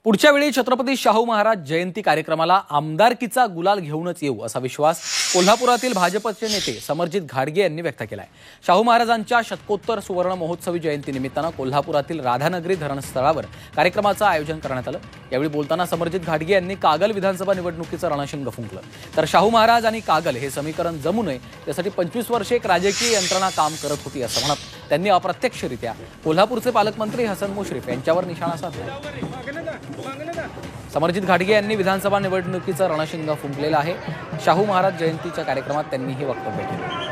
पुढच्या वेळी छत्रपती शाहू महाराज जयंती कार्यक्रमाला आमदारकीचा गुलाल घेऊनच येऊ असा विश्वास कोल्हापुरातील भाजपचे नेते समरजित घाडगे यांनी व्यक्त केलाय। शाहू महाराजांच्या शतकोत्तर सुवर्ण महोत्सवी जयंतीनिमित्तानं कोल्हापुरातील राधानगरी धरणस्थळावर कार्यक्रमाचं आयोजन करण्यात आलं। यावेळी बोलताना समरजित घाडगे यांनी कागल विधानसभा निवडणुकीचं रणशिंग फुंकलं। तर शाहू महाराज आणि कागल हे समीकरण जमू नये यासाठी 25 वर्षे एक राजकीय यंत्रणा काम करत होती असं म्हणत त्यांनी अप्रत्यक्षरित्या कोल्हापूरचे पालकमंत्री हसन मुश्रीफ यांच्यावर निशाणा साधला। समरजित घाडगे यांनी विधानसभा निवडणुकीचं रणशिंग फुंकलेलं आहे। शाहू महाराज जयंतीच्या कार्यक्रमात त्यांनी हे वक्तव्य केलं।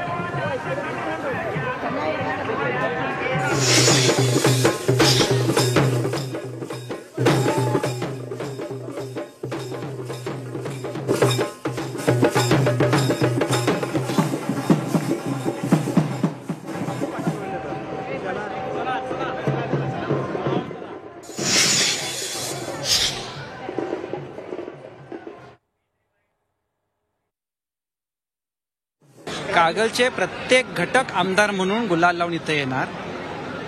कागलचे प्रत्येक घटक आमदार म्हणून गुलाल लावून इथे येणार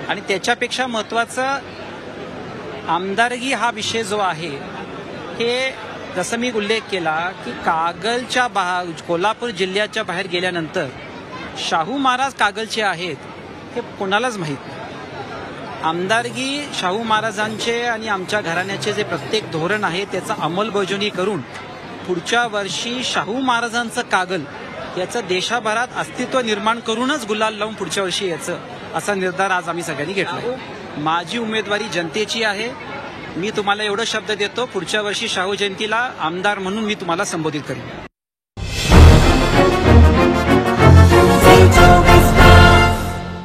आणि त्याच्यापेक्षा महत्त्वाचं आमदारगी हा विषय जो आहे हे जसं मी उल्लेख केला की कागलच्या कोल्हापूर जिल्ह्याच्या बाहेर गेल्यानंतर शाहू महाराज कागलचे आहेत हे कोणालाच माहीत नाही। आमदारगी शाहू महाराजांचे आणि आमच्या घराण्याचे जे प्रत्येक धोरण आहे त्याचा अंमलबजावणी करून पुढच्या वर्षी शाहू महाराजांचं कागल याचं देशभरात अस्तित्व निर्माण करूनच गुलाल लावून पुढच्या वर्षी याचं असा निर्धार आज आम्ही सगळ्यांनी घेतला। माझी उमेदवारी जनतेची आहे। मी तुम्हाला एवढा शब्द देतो, पुढच्या वर्षी शाहू जयंतीला आमदार म्हणून मी तुम्हाला संबोधित करेन।